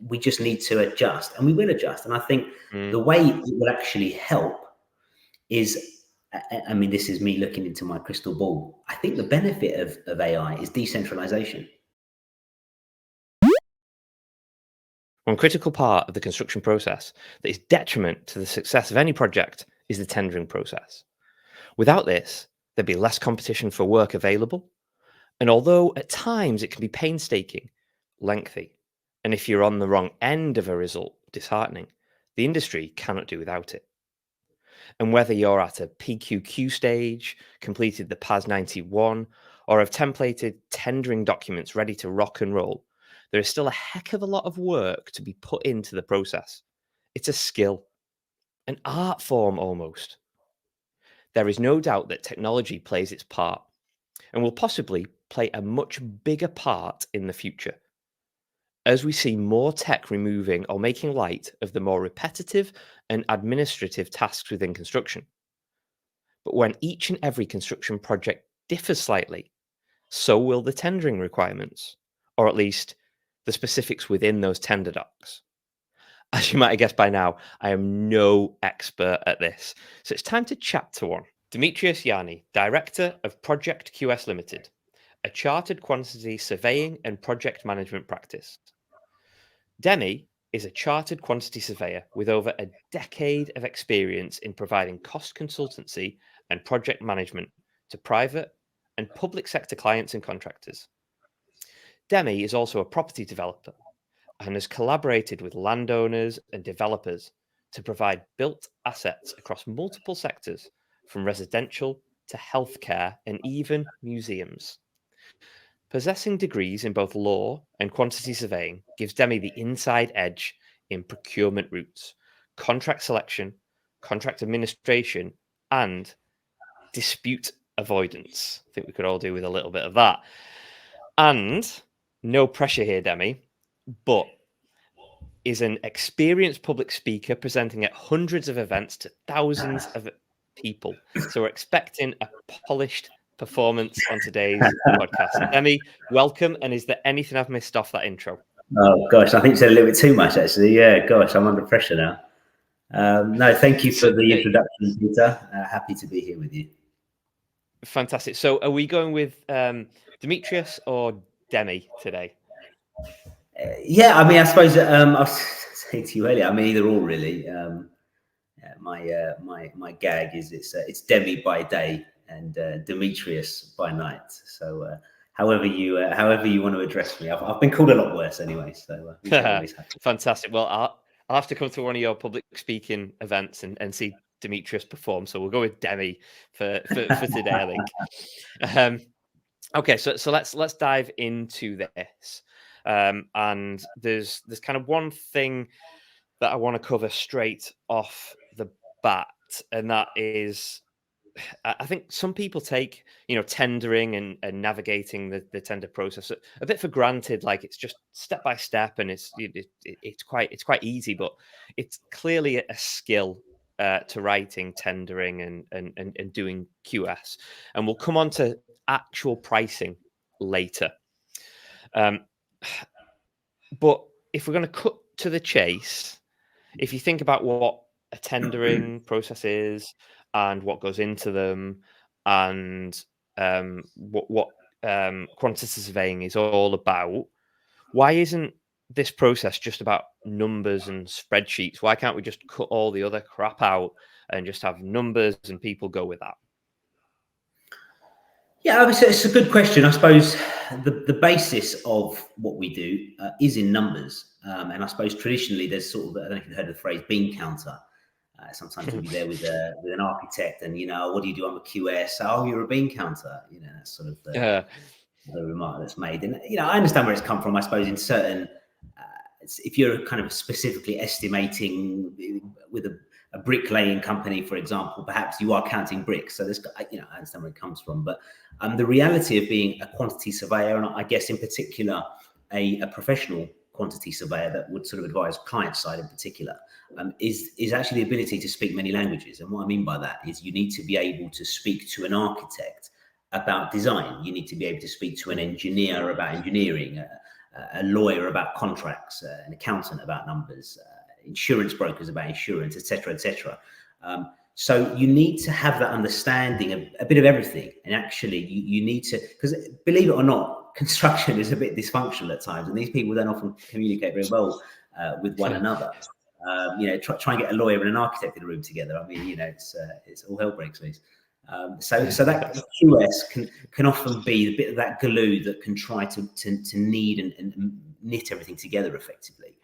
we just need to adjust, and we will adjust. And I think the way it will actually help is, I mean, this is me looking into my crystal ball. I think the benefit of AI is decentralization. One critical part of the construction process that is detriment to the success of any project is the tendering process. Without this, there'd be less competition for work available. And although at times it can be painstaking, lengthy, and if you're on the wrong end of a result, disheartening, the industry cannot do without it. And whether you're at a PQQ stage, completed the PAS 91, or have templated tendering documents ready to rock and roll, there is still a heck of a lot of work to be put into the process. It's a skill, an art form almost. There is no doubt that technology plays its part and will possibly play a much bigger part in the future, as we see more tech removing or making light of the more repetitive and administrative tasks within construction. But when each and every construction project differs slightly, so will the tendering requirements, or at least the specifics within those tender docs. As you might have guessed by now, I am no expert at this, so it's time to chat to one. Demetrios Yianni, Director of Project QS Limited, a chartered quantity surveying and project management practice. Demi is a chartered quantity surveyor with over a decade of experience in providing cost consultancy and project management to private and public sector clients and contractors. Demi is also a property developer and has collaborated with landowners and developers to provide built assets across multiple sectors, from residential to healthcare and even museums. Possessing degrees in both law and quantity surveying gives Demi the inside edge in procurement routes, contract selection, contract administration, and dispute avoidance. I think we could all do with a little bit of that. And no pressure here, Demi, but is an experienced public speaker presenting at hundreds of events to thousands of people. So we're expecting a polished performance on today's podcast. Demi, welcome. And is there anything I've missed off that intro? Oh gosh, I think you said a little bit too much actually. Yeah, gosh, I'm under pressure now. No, thank you for the introduction, Peter. Happy to be here with you. Fantastic. So are we going with Demetrios or Demi today? Yeah, I mean, I suppose I was saying to you earlier, I mean, either or really. My gag is it's Demi by day and Demetrios by night. So however you want to address me, I've been called a lot worse anyway. So always have to. Fantastic. Well, I'll have to come to one of your public speaking events and see Demetrios perform. So we'll go with Demi for today, I think. Okay, so let's dive into this. And there's kind of one thing that I want to cover straight off the bat, and that is, I think some people take, tendering and navigating the tender process a bit for granted, like it's just step by step and it's quite easy, but it's clearly a skill to writing, tendering, and doing QS, and we'll come on to actual pricing later. But if we're going to cut to the chase, if you think about what a tendering process is and what goes into them, and what quantity surveying is all about, why isn't this process just about numbers and spreadsheets? Why can't we just cut all the other crap out and just have numbers and people go with that? Yeah, obviously it's a good question. I suppose the basis of what we do is in numbers, and I suppose traditionally there's sort of, I don't know if you've heard of the phrase bean counter. Sometimes we'll be there with an architect, and what do you do? I'm a QS. Oh, you're a bean counter. That's sort of the remark that's made. And I understand where it's come from. I suppose in certain, if you're kind of specifically estimating with a bricklaying company, for example, perhaps you are counting bricks. So there's, I understand where it comes from. But the reality of being a quantity surveyor, and I guess in particular a professional quantity surveyor that would sort of advise client side in particular, is actually the ability to speak many languages. And what I mean by that is you need to be able to speak to an architect about design. You need to be able to speak to an engineer about engineering, a lawyer about contracts, an accountant about numbers, insurance brokers about insurance, etc., etc. So you need to have that understanding of a bit of everything. And actually, you need to, because believe it or not, construction is a bit dysfunctional at times, and these people don't often communicate very well with one another. Try and get a lawyer and an architect in a room together. I mean, it's all hell breaks loose. So that QS can often be a bit of that glue that can try to knead and knit everything together effectively.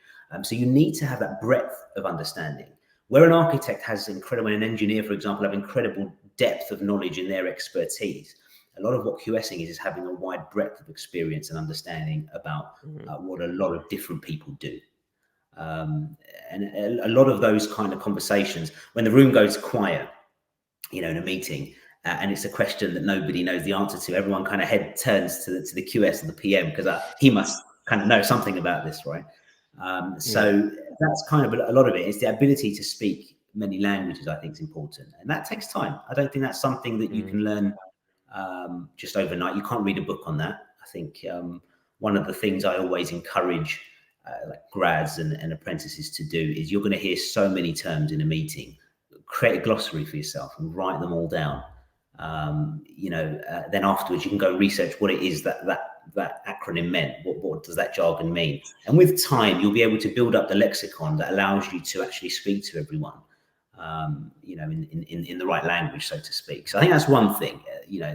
So you need to have that breadth of understanding. Where an architect has incredible, and an engineer, for example, have incredible depth of knowledge in their expertise, a lot of what QSing is having a wide breadth of experience and understanding about what a lot of different people do. And a lot of those kind of conversations, when the room goes quiet, in a meeting, and it's a question that nobody knows the answer to, everyone kind of head turns to the QS or the PM, because he must kind of know something about this, right? So that's kind of a lot of it. Is the ability to speak many languages, I think, is important, and that takes time. I don't think that's something that you can learn just overnight. You can't read a book on that. I think one of the things I always encourage like grads and apprentices to do is, you're going to hear so many terms in a meeting. Create a glossary for yourself and write them all down. Then afterwards you can go and research what it is that acronym meant. What does that jargon mean? And with time, you'll be able to build up the lexicon that allows you to actually speak to everyone, in the right language, so to speak. So I think that's one thing.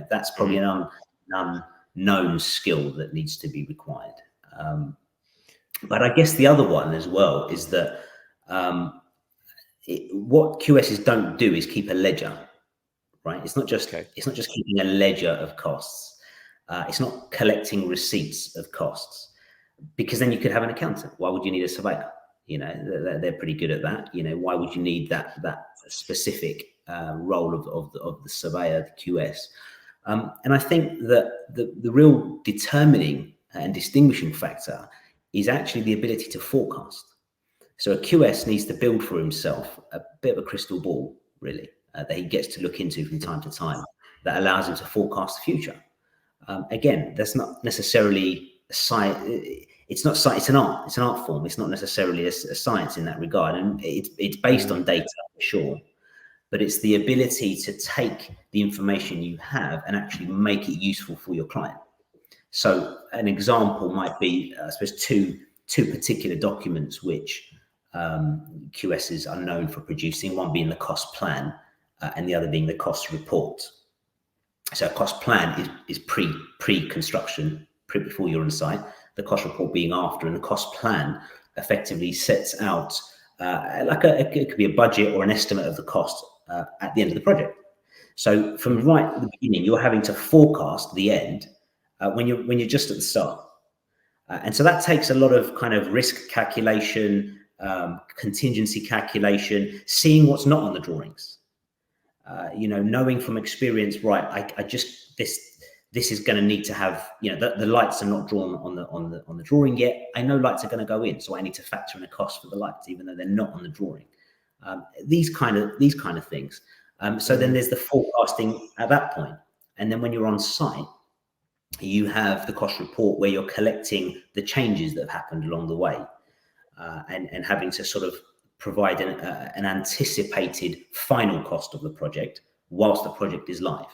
That's probably an unknown skill that needs to be required. But I guess the other one as well is that what QSs don't do is keep a ledger, right? It's not just keeping a ledger of costs. It's not collecting receipts of costs, because then you could have an accountant. Why would you need a surveyor? They're pretty good at that. Why would you need that specific role of the surveyor, the QS? And I think that the real determining and distinguishing factor is actually the ability to forecast. So a QS needs to build for himself a bit of a crystal ball, really, that he gets to look into from time to time, that allows him to forecast the future. Again, that's not necessarily a science. It's an art. It's an art form. It's not necessarily a science in that regard, and it's based on data, for sure. But it's the ability to take the information you have and actually make it useful for your client. So an example might be, I suppose, two particular documents which QSs are known for producing, one being the cost plan and the other being the cost report. So a cost plan is pre-construction, before you're on site, the cost report being after, and the cost plan effectively sets out it could be a budget or an estimate of the cost at the end of the project. So from right at the beginning, you're having to forecast the end when you're just at the start. And so that takes a lot of kind of risk calculation, contingency calculation, seeing what's not on the drawings, knowing from experience, right, this is going to need to have, the lights are not drawn on the drawing yet. I know lights are going to go in, so I need to factor in a cost for the lights, even though they're not on the drawing. These kind of things. So then there's the forecasting at that point. And then when you're on site, you have the cost report where you're collecting the changes that have happened along the way, and having to sort of provide an anticipated final cost of the project whilst the project is live.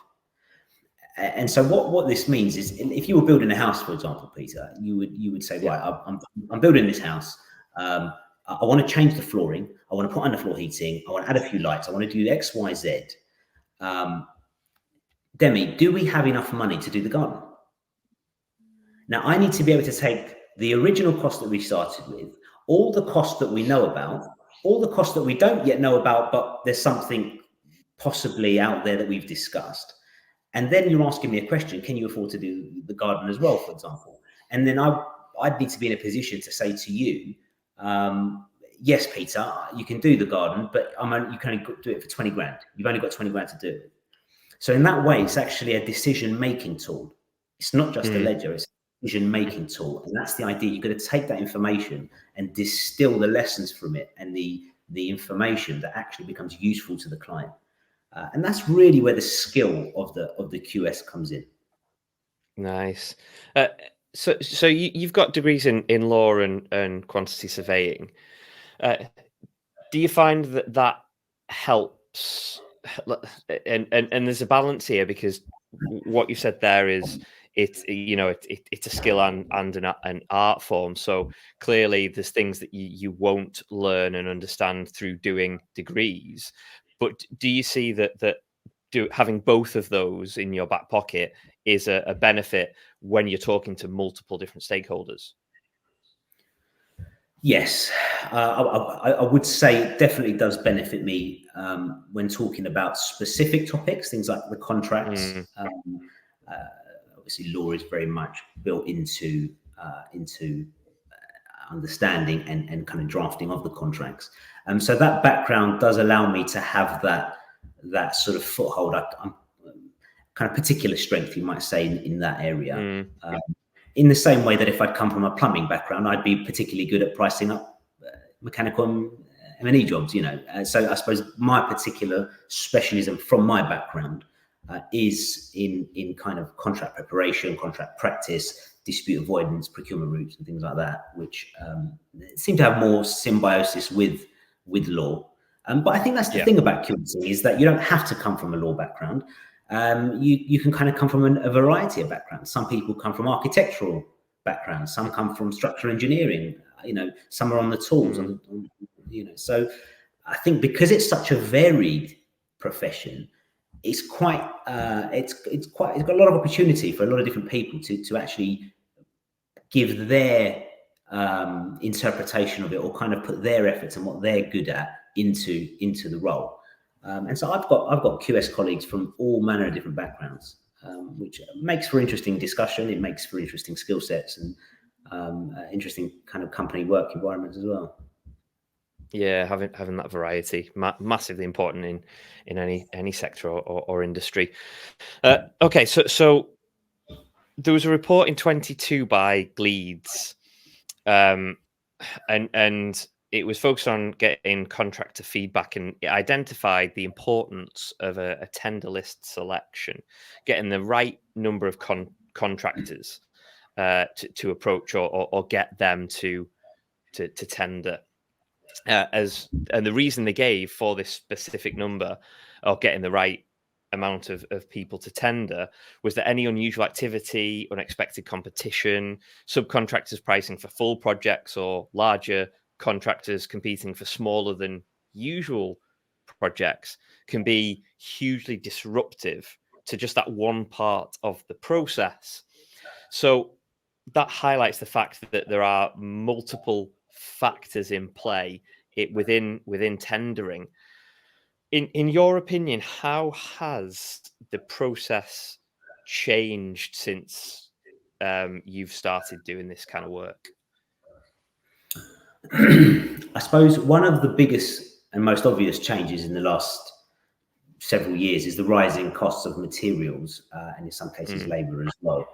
And so what this means is, if you were building a house, for example, Peter, you would say, right, I'm building this house. I want to change the flooring. I want to put underfloor heating. I want to add a few lights. I want to do X, Y, Z. Demi, do we have enough money to do the garden? Now, I need to be able to take the original cost that we started with, all the costs that we know about, all the costs that we don't yet know about, but there's something possibly out there that we've discussed. And then you're asking me a question, can you afford to do the garden as well, for example? And then I'd need to be in a position to say to you, yes, Peter, you can do the garden, but you can only do it for 20 grand. You've only got 20 grand to do it. So in that way, it's actually a decision-making tool. It's not just a ledger, it's a decision-making tool. And that's the idea. You've got to take that information and distill the lessons from it and the information that actually becomes useful to the client. And that's really where the skill of the QS comes in. Nice. So you've got degrees in law and quantity surveying. Do you find that helps? And there's a balance here, because what you said there is it's a skill and an art form. So clearly there's things that you won't learn and understand through doing degrees. But do you see that having both of those in your back pocket is a benefit when you're talking to multiple different stakeholders? Yes, I would say it definitely does benefit me when talking about specific topics, things like the contracts. Obviously, law is very much built into understanding and kind of drafting of the contracts. So that background does allow me to have that sort of foothold. I'm kind of particular strength, you might say, in that area. In the same way that if I'd come from a plumbing background, I'd be particularly good at pricing up mechanical M&E jobs, So I suppose my particular specialism from my background is in kind of contract preparation, contract practice, dispute avoidance, procurement routes, and things like that, which seem to have more symbiosis with law. But I think that's the thing about QC, is that you don't have to come from a law background. You can kind of come from a variety of backgrounds. Some people come from architectural backgrounds, some come from structural engineering, some are on the tools, so I think because it's such a varied profession, it's quite it's got a lot of opportunity for a lot of different people to actually give their interpretation of it, or kind of put their efforts and what they're good at into the role. And so I've got QS colleagues from all manner of different backgrounds, which makes for interesting discussion. It makes for interesting skill sets and interesting kind of company work environments as well. Yeah, having that variety, massively important in any sector or industry. Okay, so there was a report in 22 by Gleeds, and it was focused on getting contractor feedback, and it identified the importance of a tender list selection, getting the right number of contractors to approach or get them to tender. And the reason they gave for this specific number, or getting the right amount of people to tender, was that any unusual activity, unexpected competition, subcontractors pricing for full projects, or larger contractors competing for smaller than usual projects, can be hugely disruptive to just that one part of the process. So that highlights the fact that there are multiple factors in play within tendering. In your opinion, how has the process changed since you've started doing this kind of work? I suppose one of the biggest and most obvious changes in the last several years is the rising costs of materials, and in some cases labour as well,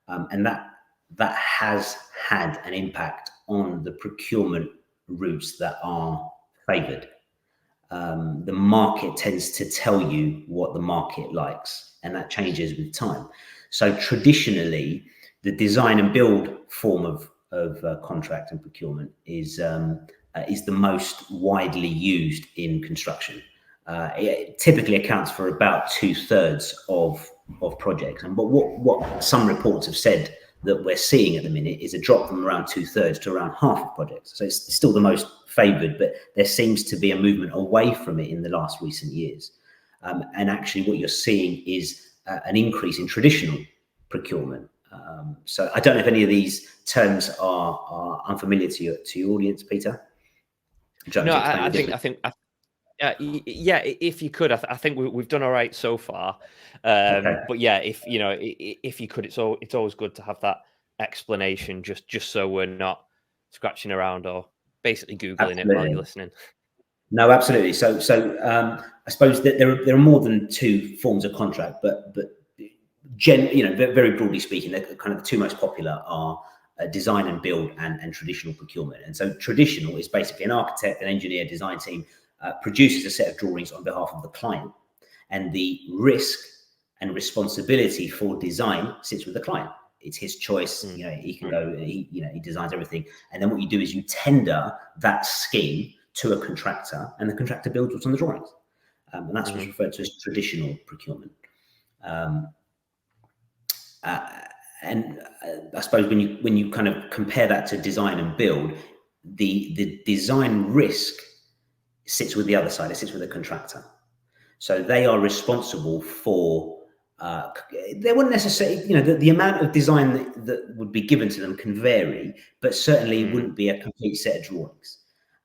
and that has had an impact on the procurement routes that are favoured. The market tends to tell you what the market likes, and that changes with time. So traditionally, the design and build form of contract and procurement is the most widely used in construction. It typically accounts for about 2/3 of projects. But what some reports have said that we're seeing at the minute is a drop from around 2/3 to around half of projects. So it's still the most favoured, but there seems to be a movement away from it in the last recent years. And actually what you're seeing is an increase in traditional procurement. So I don't know if any of these terms are unfamiliar to your audience, Peter. No, I think yeah, if you could, I think we've done all right so far. Okay. But yeah, if you could, it's always good to have that explanation, just so we're not scratching around or basically Googling it while you're listening. No, absolutely. So I suppose that there are more than two forms of contract, but very broadly speaking, the kind of the two most popular are design and build and traditional procurement. And so traditional is basically an architect, an engineer, design team produces a set of drawings on behalf of the client, and the risk and responsibility for design sits with the client. it's his choice. You know, he can go, he designs everything. And then what you do is you tender that scheme to a contractor, and the contractor builds what's on the drawings. And that's what's referred to as traditional procurement. And I suppose when you kind of compare that to design and build, the design risk sits with the other side. It sits with the contractor. So they are responsible for. They wouldn't necessarily, you know, the amount of design that would be given to them can vary, but certainly it wouldn't be a complete set of drawings.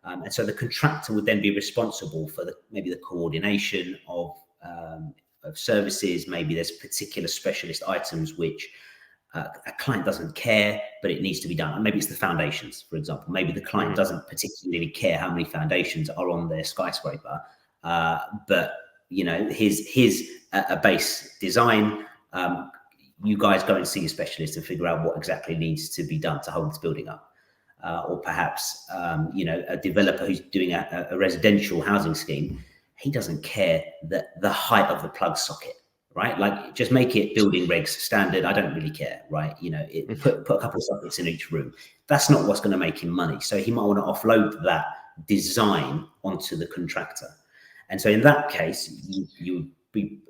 And so the contractor would then be responsible for maybe the coordination of services. Maybe there's particular specialist items which a client doesn't care, but it needs to be done. Maybe it's the foundations, for example. Maybe the client doesn't particularly care how many foundations are on their skyscraper, but you know, his a base design. You guys go and see a specialist and figure out what exactly needs to be done to hold this building up. Or perhaps, you know, a developer who's doing a residential housing scheme, he doesn't care that the height of the plug socket, right? Like, just make it building regs standard. I don't really care, right? You know, put a couple of sockets in each room. That's not what's going to make him money. So he might want to offload that design onto the contractor. And so in that case, you would be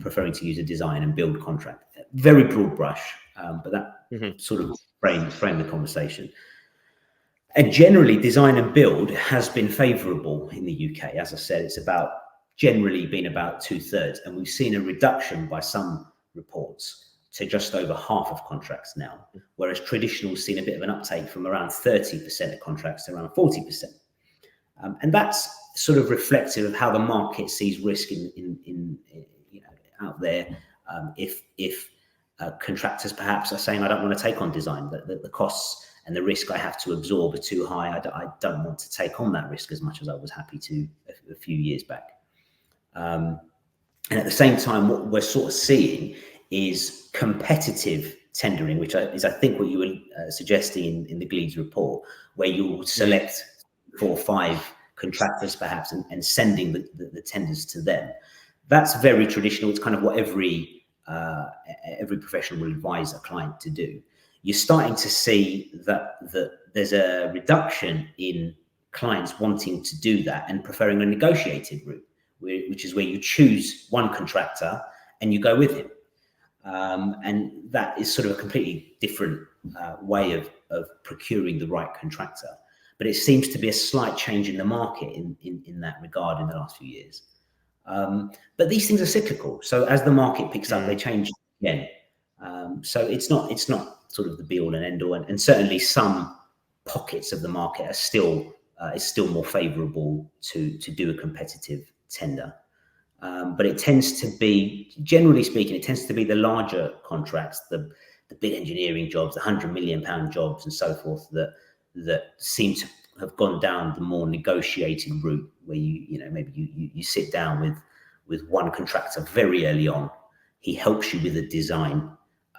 preferring to use a design and build contract. Very broad brush, but that sort of frame the conversation. And generally, design and build has been favourable in the UK. As I said, it's generally been about 2/3. And we've seen a reduction by some reports to just over half of contracts now, whereas traditional's seen a bit of an uptake from around 30% of contracts to around 40%. And that's sort of reflective of how the market sees risk in you know, out there. If contractors perhaps are saying, I don't want to take on design, the costs and the risk I have to absorb are too high. I don't want to take on that risk as much as I was happy to a few years back. And at the same time, what we're sort of seeing is competitive tendering, which is, I think, what you were suggesting in the Gleeds report, where you'll select 4 or 5 contractors perhaps and sending the tenders to them. That's very traditional. It's kind of what every professional will advise a client to do. You're starting to see that there's a reduction in clients wanting to do that and preferring a negotiated route, which is where you choose one contractor and you go with him. And that is sort of a completely different way of procuring the right contractor. But it seems to be a slight change in the market in that regard in the last few years. But these things are cyclical. So as the market picks up, they change again. So it's not sort of the be all and end all, and certainly some pockets of the market are still more favourable to do a competitive tender. But it tends to be, generally speaking, it tends to be the larger contracts, the big engineering jobs, the £100 million jobs, and so forth, that seem to have gone down the more negotiated route, where you sit down with one contractor very early on. He helps you with the design,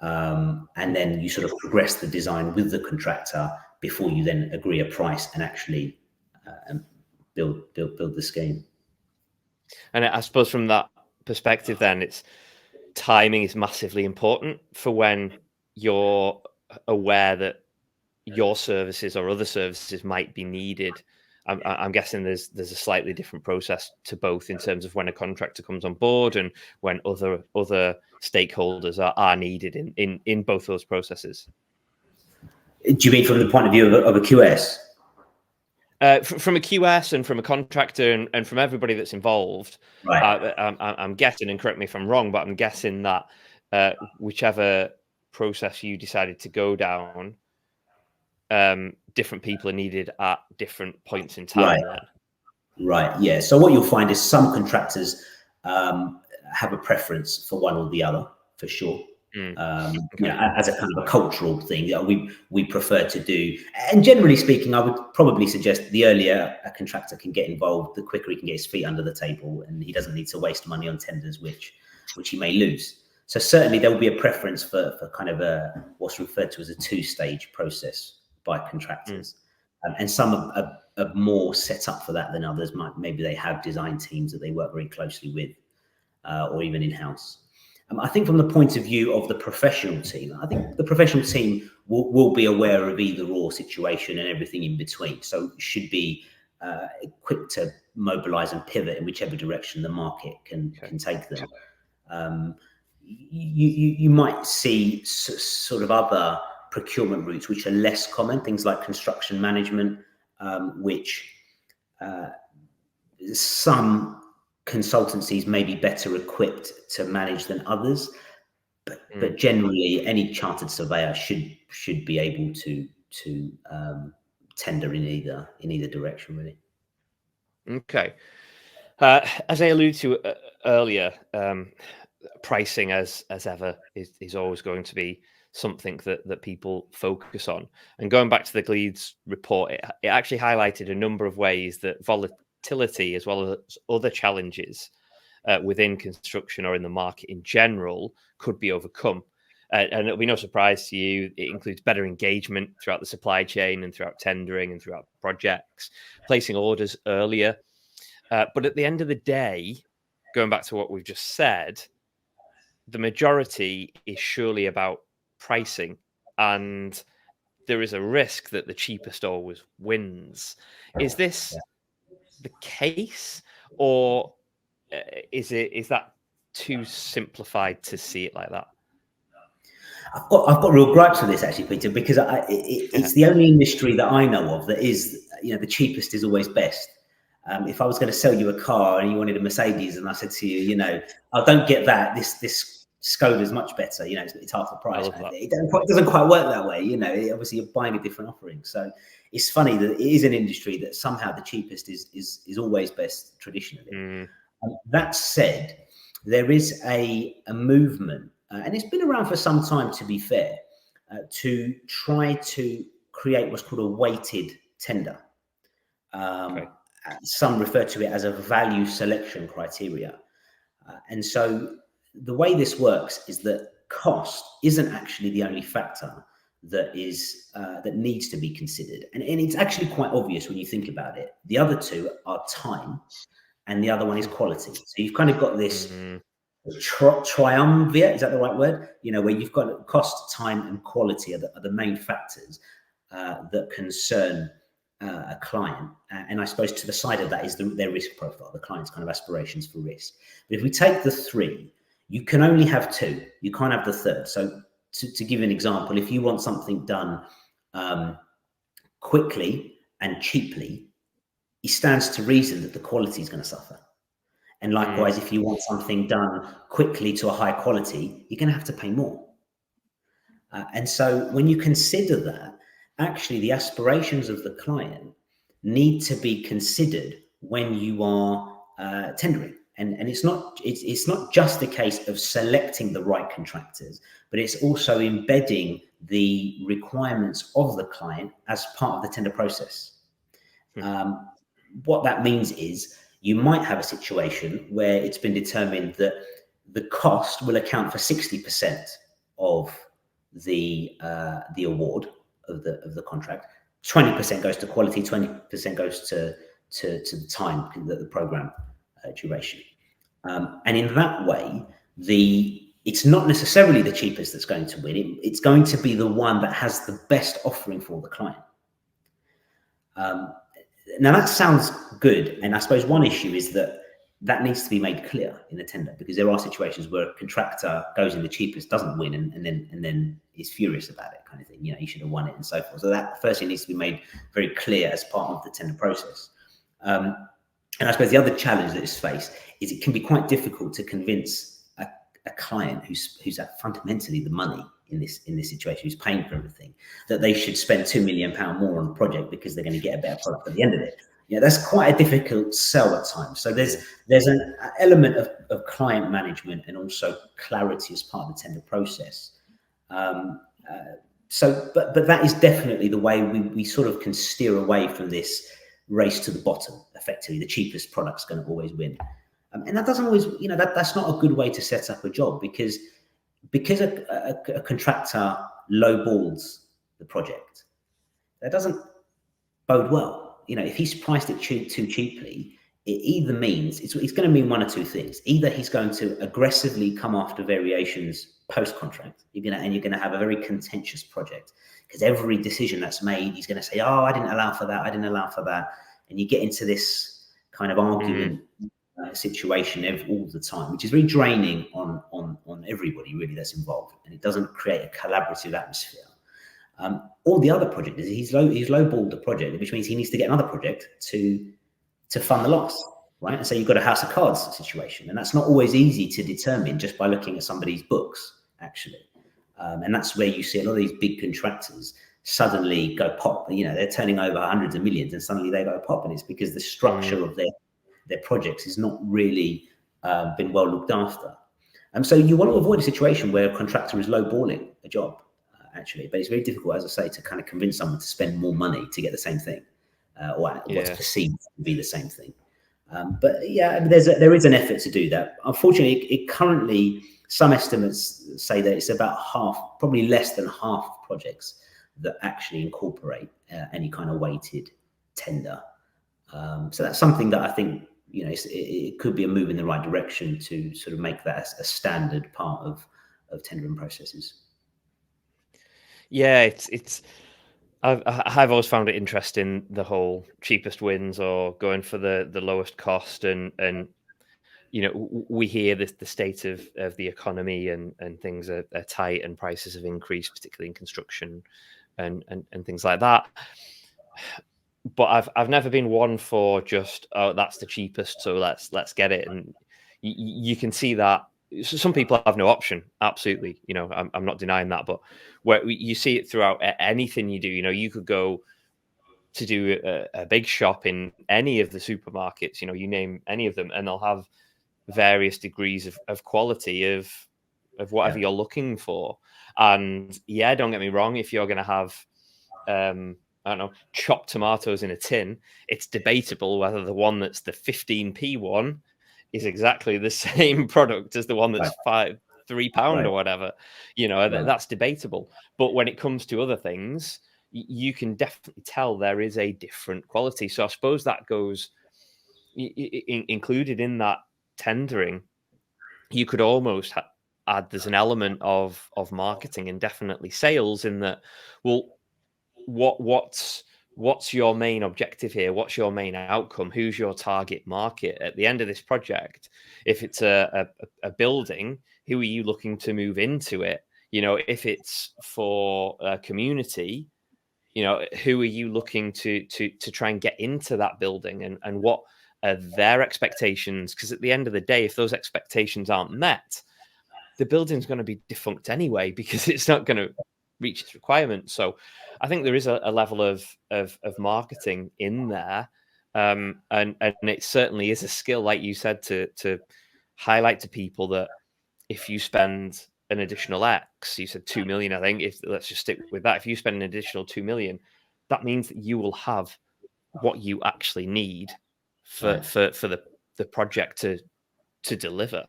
and then you sort of progress the design with the contractor before you then agree a price and actually build the scheme. And I suppose from that perspective, then, it's timing is massively important for when you're aware that your services or other services might be needed. I'm guessing there's a slightly different process to both in terms of when a contractor comes on board and when other stakeholders are needed in both those processes. Do you mean from the point of view of a QS? From a QS and from a contractor and from everybody that's involved, right. I'm guessing, and correct me if I'm wrong, but I'm guessing that whichever process you decided to go down, different people are needed at different points in time. Right. Yeah. So what you'll find is some contractors have a preference for one or the other, for sure. Okay. You know, as a kind of a cultural thing, you know, we prefer to do, and generally speaking, I would probably suggest the earlier a contractor can get involved, the quicker he can get his feet under the table, and he doesn't need to waste money on tenders which he may lose. So certainly there will be a preference for kind of what's referred to as a 2-stage process by contractors, and some are more set up for that than others. Maybe they have design teams that they work very closely with, or even in-house. I think from the point of view of the professional team, I think the professional team will be aware of either or situation and everything in between. So should be quick to mobilize and pivot in whichever direction the market can take them. You might see sort of other procurement routes which are less common, things like construction management, which some consultancies may be better equipped to manage than others, but generally any chartered surveyor should be able to tender in either direction, really. Okay. As I alluded to earlier, pricing as ever is always going to be something that people focus on. And going back to the Gleeds report, it actually highlighted a number of ways that volatility, as well as other challenges within construction or in the market in general, could be overcome. And it'll be no surprise to you, it includes better engagement throughout the supply chain and throughout tendering and throughout projects, placing orders earlier. But at the end of the day, going back to what we've just said, the majority is surely about pricing, and there is a risk that the cheapest always wins. Is this the case, or is that too simplified to see it like that? I've got real gripes with this, actually, Peter, because it's the only industry that I know of that is, the cheapest is always best. If I was going to sell you a car and you wanted a Mercedes, and I said to you, I don't get that. This Skoda is much better. It's half the price. It doesn't quite work that way. Obviously you're buying a different offering. So it's funny that it is an industry that somehow the cheapest is always best traditionally. That said, there is a movement, and it's been around for some time, to be fair, to try to create what's called a weighted tender. Some refer to it as a value selection criteria. And so the way this works is that cost isn't actually the only factor that needs to be considered. And it's actually quite obvious when you think about it. The other two are time, and the other one is quality. So you've kind of got this triumvirate, is that the right word? Where you've got cost, time, and quality are the main factors that concern a client. And I suppose to the side of that is their risk profile, the client's kind of aspirations for risk. But if we take the three, you can only have two. You can't have the third. So to give an example, if you want something done quickly and cheaply, it stands to reason that the quality is going to suffer. And likewise, if you want something done quickly to a high quality, you're going to have to pay more. And so when you consider that, actually the aspirations of the client need to be considered when you are tendering. And it's not just a case of selecting the right contractors, but it's also embedding the requirements of the client as part of the tender process. What that means is you might have a situation where it's been determined that the cost will account for 60% of the award of the contract. 20% goes to quality, 20% goes to the time, the program duration. And in that way, it's not necessarily the cheapest that's going to win. It's going to be the one that has the best offering for the client. Now that sounds good, and I suppose one issue is that needs to be made clear in the tender, because there are situations where a contractor goes in the cheapest, doesn't win, and then is furious about it, kind of thing. You should have won it, and so forth. So that firstly needs to be made very clear as part of the tender process. And I suppose the other challenge that is faced is it can be quite difficult to convince a client who's at fundamentally the money in this situation, who's paying for everything, that they should spend £2 million more on a project because they're going to get a better product at the end of it. That's quite a difficult sell at times. So there's an element of client management and also clarity as part of the tender process. But that is definitely the way we sort of can steer away from this race to the bottom. Effectively, the cheapest product's going to always win. And that doesn't always, that's not a good way to set up a job, because a contractor lowballs the project, that doesn't bode well. If he's priced it too cheaply, it either means it's going to mean one or two things. Either he's going to aggressively come after variations post-contract, you're going to have a very contentious project, because every decision that's made, he's going to say, oh, I didn't allow for that, I didn't allow for that. And you get into this kind of argument situation all the time, which is very draining on everybody really that's involved, and it doesn't create a collaborative atmosphere. All the other project is he's lowballed the project, which means he needs to get another project to fund the loss, right? And so you've got a house of cards situation, and that's not always easy to determine just by looking at somebody's books, actually. And that's where you see a lot of these big contractors suddenly go pop. You know, they're turning over hundreds of millions, and suddenly they go pop, and it's because the structure of their projects is not really been well looked after. And so you want to avoid a situation where a contractor is lowballing a job, actually. But it's very difficult, as I say, to kind of convince someone to spend more money to get the same thing. Or what's perceived to be the same thing. But yeah, there is an effort to do that. Unfortunately, it currently, some estimates say that it's about half, probably less than half of projects that actually incorporate any kind of weighted tender. So that's something that I think, you know, it could be a move in the right direction to sort of make that a standard part of tendering processes. Yeah, I've always found it interesting, the whole cheapest wins or going for the lowest cost, and you know, we hear the state of the economy and things are tight and prices have increased, particularly in construction and things like that. But I've never been one for just, oh, that's the cheapest, so let's get it. And you can see that some people have no option. Absolutely, you know, I'm not denying that. But where you see it throughout anything you do, you know, you could go to do a big shop in any of the supermarkets, you know, you name any of them, and they'll have various degrees of quality of whatever you're looking for. And yeah, don't get me wrong, if you're going to have I don't know, chopped tomatoes in a tin, it's debatable whether the one that's the 15p one is exactly the same product as the one that's £3 or whatever. You know, that's debatable. But when it comes to other things, you can definitely tell there is a different quality. So I suppose that goes included in that tendering. You could almost add there's an element of marketing and definitely sales in that. Well, what's your main objective here? What's your main outcome? Who's your target market at the end of this project? If it's a building, who are you looking to move into it? You know, if it's for a community, you know, who are you looking to try and get into that building, and what are their expectations? Because at the end of the day, if those expectations aren't met, the building's going to be defunct anyway, because it's not going to reach its requirements. So I think there is a level of marketing in there. And it certainly is a skill, like you said, to highlight to people that if you spend an additional X, you said 2 million, I think, let's just stick with that. If you spend an additional 2 million, that means that you will have what you actually need for the project to deliver.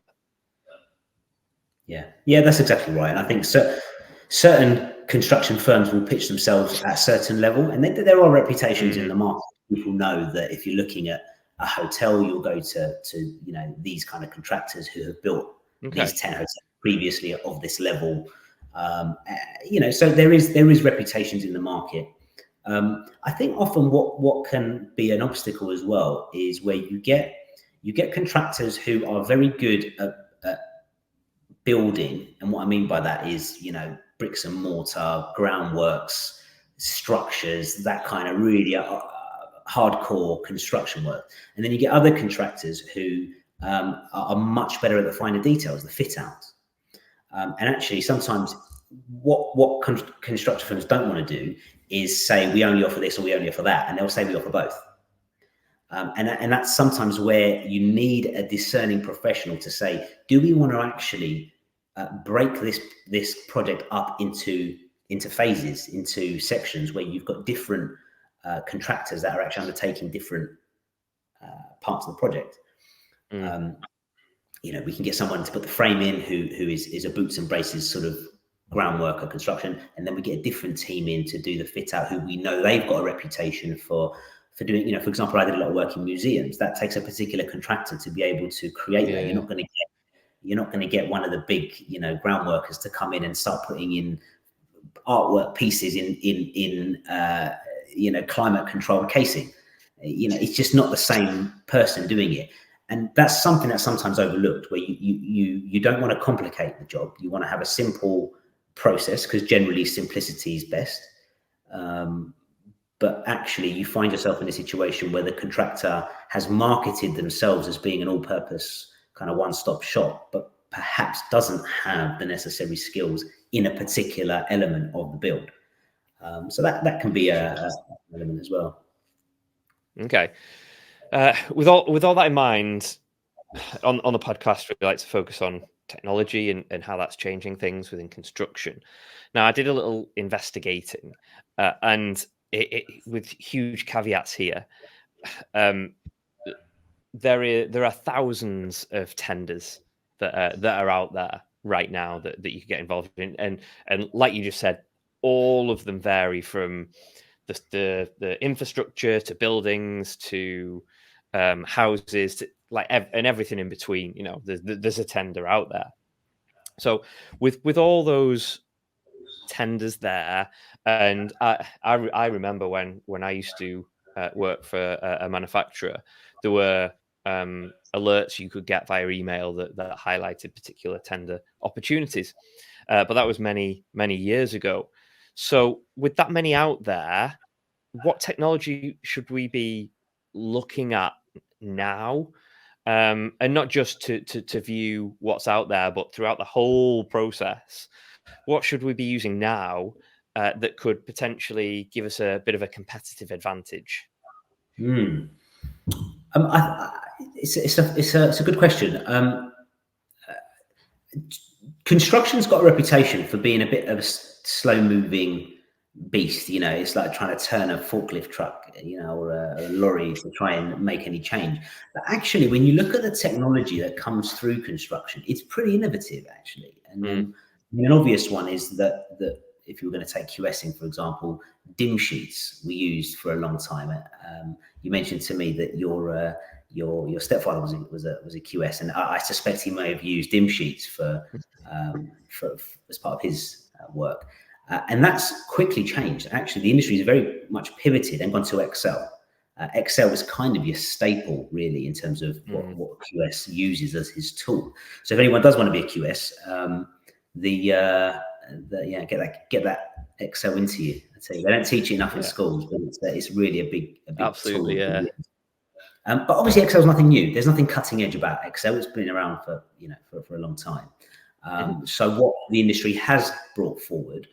Yeah, that's exactly right. And I think certain construction firms will pitch themselves at a certain level, and there are reputations in the market. People know that if you're looking at a hotel, you'll go to you know, these kind of contractors who have built these 10 hotels previously of this level. You know, so there is reputations in the market. I think often what can be an obstacle as well is where you get contractors who are very good at building, and what I mean by that is, you know, bricks and mortar, groundworks, structures, that kind of really hardcore construction work. And then you get other contractors who are much better at the finer details, the fit out. And actually, sometimes what construction firms don't want to do is say, we only offer this or we only offer that, and they'll say we offer both. And that's sometimes where you need a discerning professional to say, do we want to actually break this project up into phases, into sections where you've got different contractors that are actually undertaking different parts of the project. You know, we can get someone to put the frame in who is a boots and braces sort of groundwork or construction, and then we get a different team in to do the fit out, who we know they've got a reputation for for doing, you know, for example, I did a lot of work in museums. That takes a particular contractor to be able to create that. You're not going to get one of the big, you know, ground workers to come in and start putting in artwork pieces in you know, climate controlled casing. You know, it's just not the same person doing it. And that's something that's sometimes overlooked, where you don't want to complicate the job. You want to have a simple process, because generally simplicity is best. But actually you find yourself in a situation where the contractor has marketed themselves as being an all-purpose kind of one-stop shop, but perhaps doesn't have the necessary skills in a particular element of the build. So that can be an element as well. Okay. With all that in mind, on the podcast, we like to focus on technology and how that's changing things within construction. Now, I did a little investigating, and with huge caveats here. There are thousands of tenders that are out there right now that you can get involved in, and like you just said, all of them vary from the infrastructure to buildings to houses to and everything in between. You know, there's a tender out there. So with all those tenders there, and I remember when I used to work for a manufacturer, there were alerts you could get via email that highlighted particular tender opportunities, but that was many years ago. So with that many out there, what technology should we be looking at now? And not just to view what's out there, but throughout the whole process, what should we be using now that could potentially give us a bit of a competitive advantage? It's a good question. Construction's got a reputation for being a bit of a slow-moving beast. You know, it's like trying to turn a forklift truck, you know, or a lorry to try and make any change. But actually, when you look at the technology that comes through construction, it's pretty innovative, actually. And an obvious one is that if you were going to take QSing, for example, dim sheets were used for a long time. You mentioned to me that your stepfather was a QS, and I suspect he may have used dim sheets for as part of his work. And that's quickly changed. Actually, the industry has very much pivoted and gone to Excel. Excel was kind of your staple, really, in terms of what QS uses as his tool. So if anyone does want to be a QS, get that Excel into you. I tell you, they don't teach it enough in schools, but it's really a big Absolutely, tool. yeah. But obviously, Excel is nothing new. There's nothing cutting edge about Excel. It's been around for a long time. So what the industry has brought forward,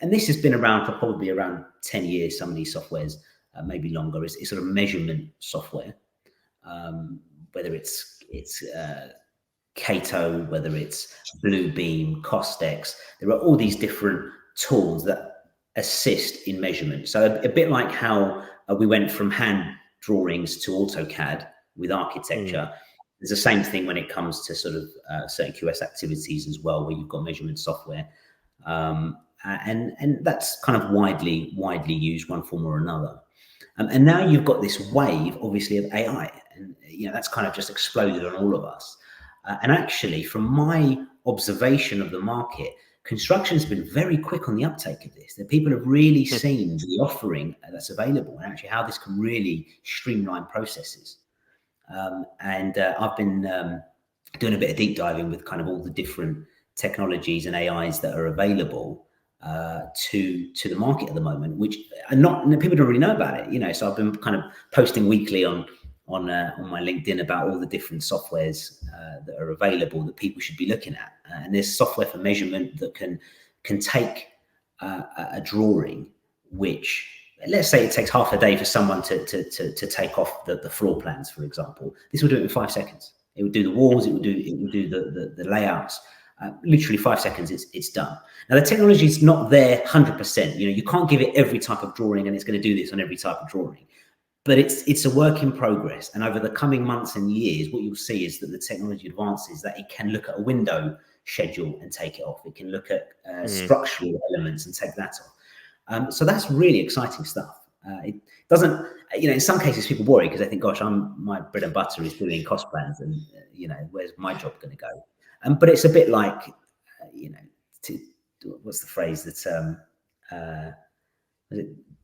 and this has been around for probably around 10 years. Some of these softwares, maybe longer, is sort of measurement software. Whether it's Cato, whether it's Bluebeam, Costex, there are all these different tools that assist in measurement. So a bit like how we went from hand drawings to AutoCAD with architecture. There's the same thing when it comes to sort of certain QS activities as well, where you've got measurement software, and that's kind of widely used, one form or another. And now you've got this wave, obviously, of AI, and that's kind of just exploded on all of us. And actually, from my observation of the market, construction has been very quick on the uptake of this. That people have really seen the offering that's available, and actually how this can really streamline processes. And I've been doing a bit of deep diving with kind of all the different technologies and AIs that are available to the market at the moment, which are not, people don't really know about it. So I've been kind of posting weekly on my LinkedIn about all the different softwares that are available that people should be looking at. And there's software for measurement that can take a drawing, which, let's say it takes half a day for someone to take off the floor plans, for example. This will do it in 5 seconds. It would do the walls. It would do the layouts. Literally 5 seconds, it's done. Now the technology is not there 100%. You can't give it every type of drawing and it's going to do this on every type of drawing. But it's a work in progress. And over the coming months and years, what you'll see is that the technology advances, that it can look at a window schedule and take it off. It can look at structural elements and take that off. So that's really exciting stuff. It doesn't, in some cases people worry because they think, gosh, my bread and butter is doing cost plans, and where's my job going to go? But it's a bit like, what's the phrase that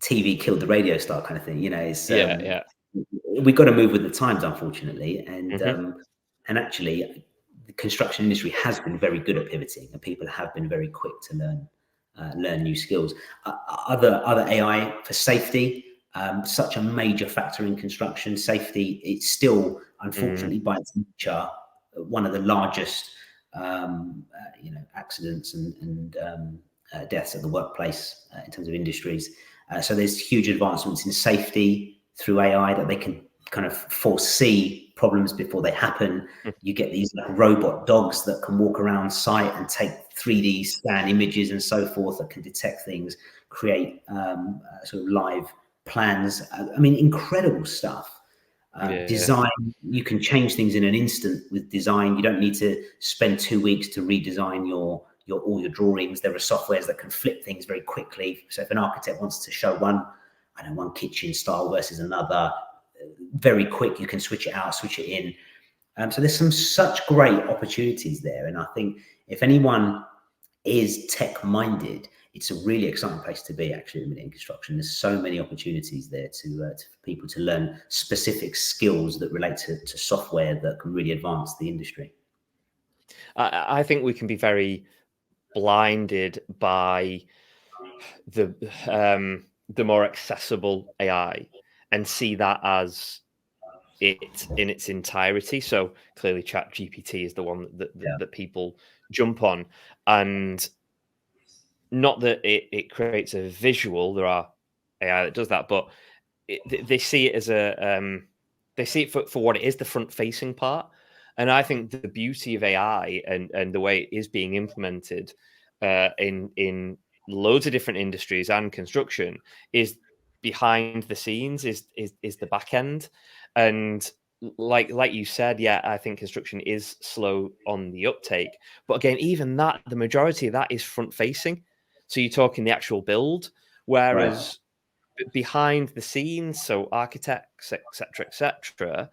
TV killed the radio star kind of thing. It's we've got to move with the times, unfortunately, and actually, the construction industry has been very good at pivoting, and people have been very quick to learn new skills. Other AI for safety, such a major factor in construction safety. It's still, unfortunately, by its nature, one of the largest accidents and deaths at the workplace in terms of industries. So there's huge advancements in safety through AI that they can kind of foresee problems before they happen. You get these robot dogs that can walk around site and take 3D scan images and so forth, that can detect things, create sort of live plans. I mean, incredible stuff. Design, you can change things in an instant with design. You don't need to spend 2 weeks to redesign all your drawings. There are softwares that can flip things very quickly. So if an architect wants to show one kitchen style versus another, very quick, you can switch it out, switch it in. So there's such great opportunities there. And I think if anyone is tech-minded, it's a really exciting place to be, actually, in construction. There's so many opportunities there for people to learn specific skills that relate to software that can really advance the industry. I think we can be very blinded by the more accessible AI and see that as it in its entirety. So clearly ChatGPT is the one that people jump on, and not that it creates a visual. There are AI that does that, but they see it as they see it for what it is, the front facing part. And I think the beauty of AI and the way it is being implemented in loads of different industries and construction is behind the scenes, is the back end. And like you said, I think construction is slow on the uptake. But again, even that, the majority of that is front facing. So you're talking the actual build, whereas behind the scenes, so architects, etc.,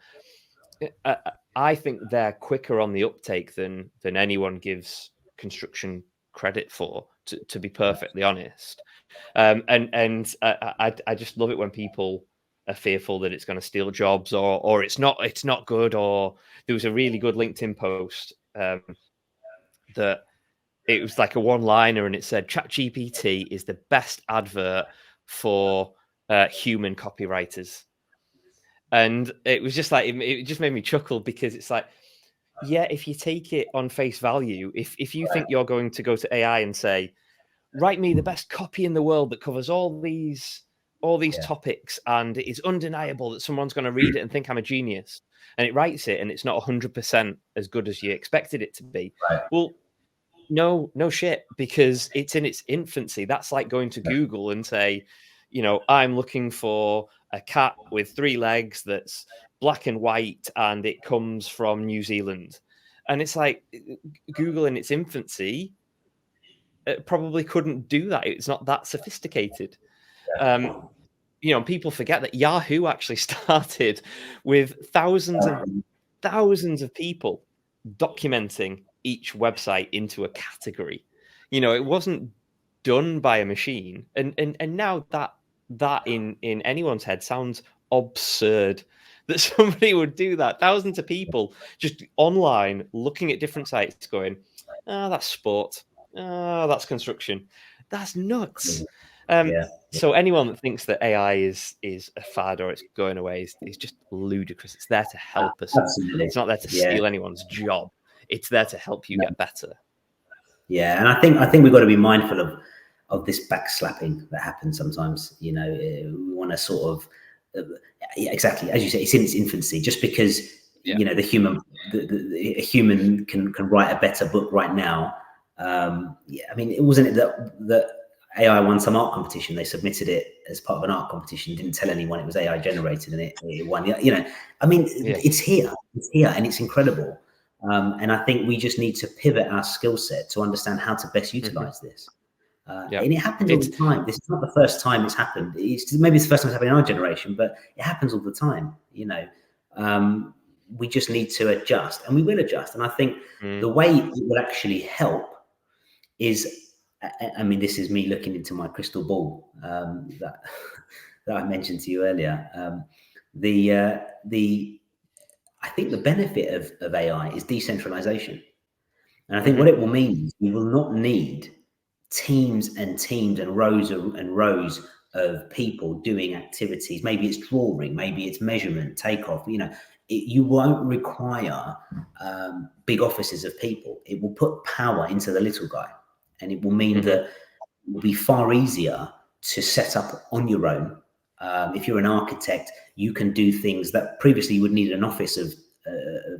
I think they're quicker on the uptake than anyone gives construction credit for, to be perfectly honest. I just love it when people are fearful that it's going to steal jobs, or it's not good. Or there was a really good LinkedIn post that it was like a one-liner, and it said ChatGPT is the best advert for human copywriters. And it was just like, it just made me chuckle, because it's like, if you take it on face value, if you think you're going to go to AI and say, write me the best copy in the world that covers all these topics, and it is undeniable that someone's going to read it and think I'm a genius, and it writes it and it's not 100% as good as you expected it to be. Well, no shit, because it's in its infancy. That's like going to Google and say, I'm looking for a cat with 3 legs that's black and white and it comes from New Zealand. And it's like, Google in its infancy, it probably couldn't do that. It's not that sophisticated. People forget that Yahoo actually started with thousands and thousands of people documenting each website into a category. It wasn't done by a machine. And now that in anyone's head sounds absurd, that somebody would do that. Thousands of people just online looking at different sites going, that's sport. That's construction. That's nuts. So anyone that thinks that AI is a fad or it's going away is just ludicrous. It's there to help us. Absolutely. It's not there to steal anyone's job. It's there to help you get better. Yeah, and I think we've got to be mindful of this backslapping that happens sometimes. We want to sort of exactly as you say, it's in its infancy. Just because a human can write a better book right now. I mean, it wasn't that AI won some art competition. They submitted it as part of an art competition, didn't tell anyone it was AI generated, and it won. I mean, it's here, and it's incredible. And I think we just need to pivot our skill set to understand how to best utilize this. And it happens all the time. This is not the first time it's happened. Maybe it's the first time it's happened in our generation, but it happens all the time. We just need to adjust, and we will adjust. And I think the way it will actually help is, I mean, this is me looking into my crystal ball that I mentioned to you earlier. I think the benefit of AI is decentralization. And I think what it will mean is we will not need teams and teams and rows of people doing activities. Maybe it's drawing, maybe it's measurement, takeoff. You won't require big offices of people. It will put power into the little guy, and it will mean that it will be far easier to set up on your own. If you're an architect, you can do things that previously you would need an office of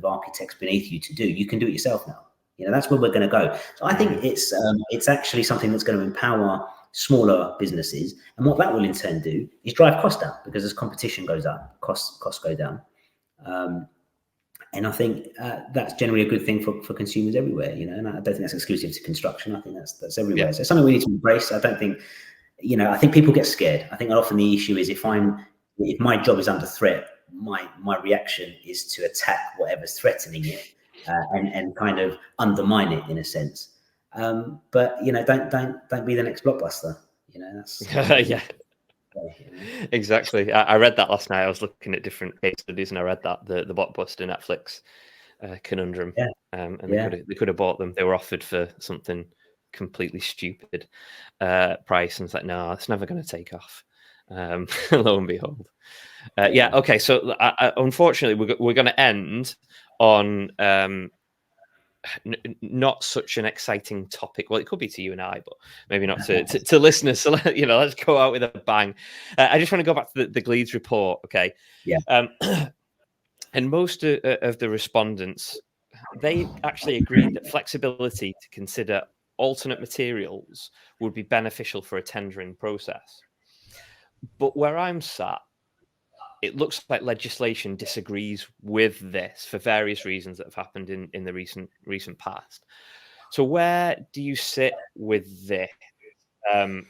architects beneath you to do. You can do it yourself now. That's where we're going to go. So I think it's actually something that's going to empower smaller businesses, and what that will in turn do is drive costs down, because as competition goes up, costs go down. And I think that's generally a good thing for consumers everywhere. And I don't think that's exclusive to construction. I think that's everywhere. So it's something we need to embrace. I don't think, I think people get scared. I think often the issue is if my job is under threat, my reaction is to attack whatever's threatening it. And kind of undermine it in a sense, but don't be the next blockbuster. That's Exactly. I read that last night. I was looking at different case studies, and I read that the blockbuster Netflix conundrum. And they could have bought them. They were offered for something completely stupid price, and it's like, no, it's never going to take off. Lo and behold. Okay. So unfortunately, we're going to end on not such an exciting topic. Well, it could be to you and I, but maybe not to listeners. So let's go out with a bang. I just want to go back to the Gleeds report. Okay. Yeah. And most of the respondents, they actually agreed that flexibility to consider alternate materials would be beneficial for a tendering process. But where I'm sat, it looks like legislation disagrees with this for various reasons that have happened in the recent past. So where do you sit with this?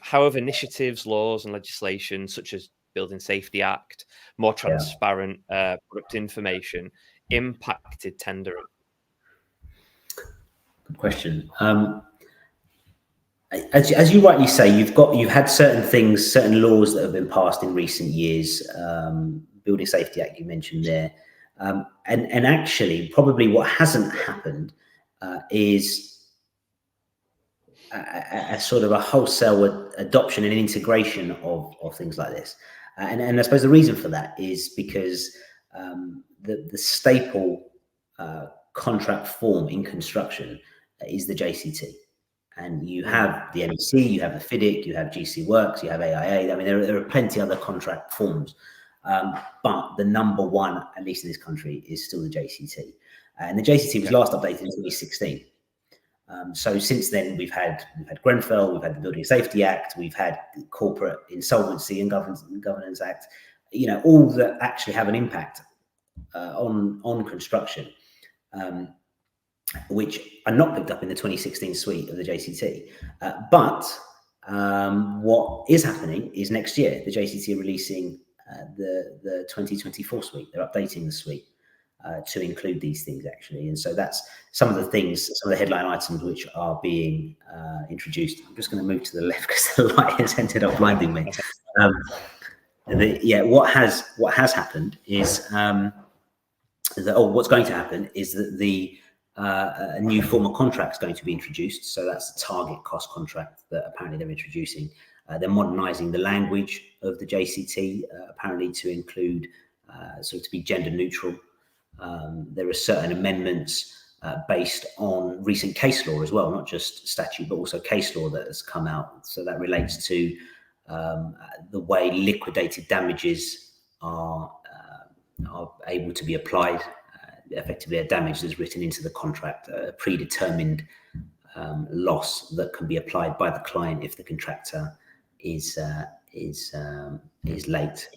How have initiatives, laws, and legislation such as Building Safety Act, more transparent product information, impacted tendering? Good question. As you rightly say, you've had certain laws that have been passed in recent years. Building Safety Act you mentioned there, and actually probably what hasn't happened is a sort of a wholesale adoption and integration of things like this. And I suppose the reason for that is because the staple contract form in construction is the JCT. And you have the NEC, you have the FIDIC, you have GC Works, you have AIA. I mean, there are plenty of other contract forms. But the number one, at least in this country, is still the JCT. And the JCT was last updated in 2016. So since then, we've had Grenfell, we've had the Building Safety Act, we've had Corporate Insolvency and Governance Act, all that actually have an impact on construction. Which are not picked up in the 2016 suite of the JCT. But what is happening is next year, the JCT are releasing the 2024 suite. They're updating the suite to include these things, actually. And so that's some of the headline items which are being introduced. I'm just going to move to the left because the light has ended up blinding me. What has happened is what's going to happen is that a new form of contract is going to be introduced. So that's the target cost contract that apparently they're introducing. They're modernising the language of the JCT, apparently to include, to be gender neutral. There are certain amendments based on recent case law as well, not just statute, but also case law that has come out. So that relates to the way liquidated damages are able to be applied. Effectively, a damage that's written into the contract, a predetermined loss that can be applied by the client if the contractor is late.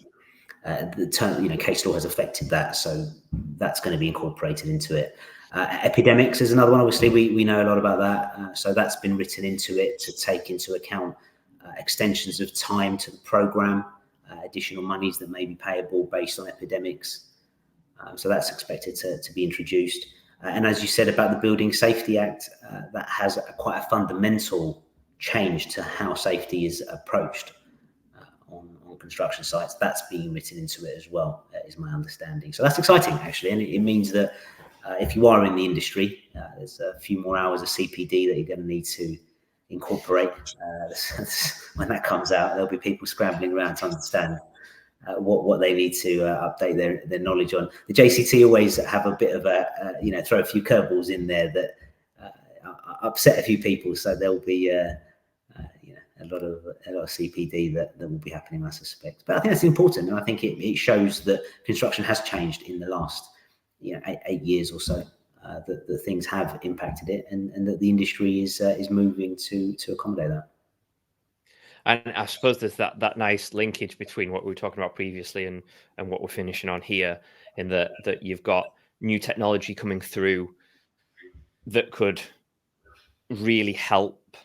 The term, case law has affected that, so that's going to be incorporated into it. Epidemics is another one. Obviously, we know a lot about that. So that's been written into it to take into account extensions of time to the programme, additional monies that may be payable based on epidemics. So that's expected to be introduced. And as you said about the Building Safety Act, that has quite a fundamental change to how safety is approached on construction sites. That's being written into it as well, is my understanding. So that's exciting, actually. And it means that if you are in the industry, there's a few more hours of CPD that you're going to need to incorporate. When that comes out, there'll be people scrambling around to understand what they need to update their knowledge on. The JCT always have a bit of throw a few curveballs in there that upset a few people. So there'll be a lot of CPD that will be happening, I suspect. But I think that's important, and I think it shows that construction has changed in the last 8 years or so. That things have impacted it, and that the industry is moving to accommodate that. And I suppose there's that nice linkage between what we were talking about previously and what we're finishing on here, in that you've got new technology coming through that could really help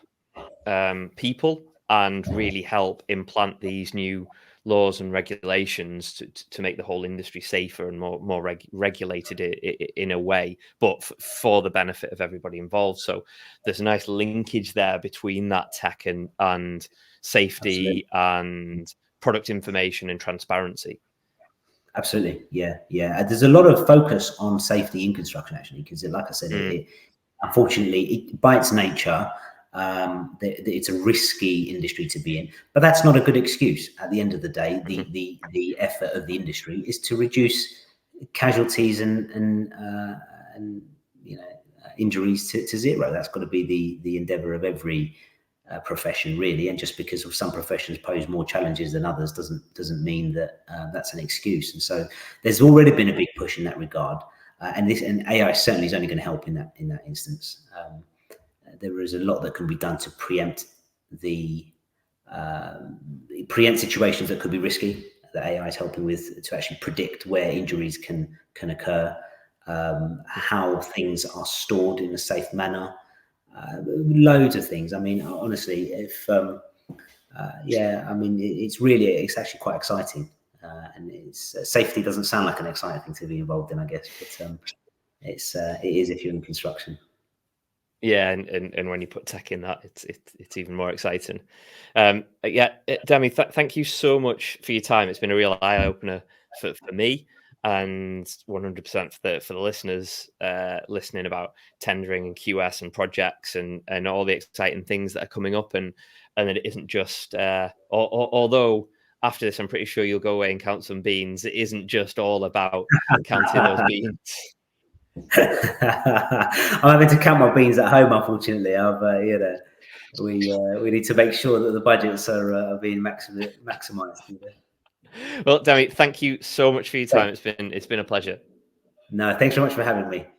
people and really help implant these new laws and regulations to make the whole industry safer and more regulated in a way, but for the benefit of everybody involved. So there's a nice linkage there between that tech and safety. Absolutely. And product information and transparency. Absolutely. Yeah. There's a lot of focus on safety in construction, actually, because like I said, unfortunately, by its nature, it's a risky industry to be in, but that's not a good excuse. At the end of the day, the effort of the industry is to reduce casualties and injuries to zero. That's got to be the endeavour of every profession, really. And just because of some professions pose more challenges than others doesn't mean that that's an excuse. And so there's already been a big push in that regard. And AI certainly is only going to help in that instance. There is a lot that can be done to preempt situations that could be risky. That AI is helping with, to actually predict where injuries can occur, how things are stored in a safe manner, loads of things. I mean, honestly, it's actually quite exciting. And safety doesn't sound like an exciting thing to be involved in, I guess, but it is if you're in construction. Yeah, and when you put tech in that, it's even more exciting. Demi, thank you so much for your time. It's been a real eye opener for me, and 100% for the listeners listening about tendering and QS and projects and all the exciting things that are coming up, and it isn't just although after this, I'm pretty sure you'll go away and count some beans. It isn't just all about counting those beans. I'm having to count my beans at home, unfortunately. We need to make sure that the budgets are being maximised. Well, Demi, thank you so much for your time. It's been a pleasure. No, thanks so much for having me.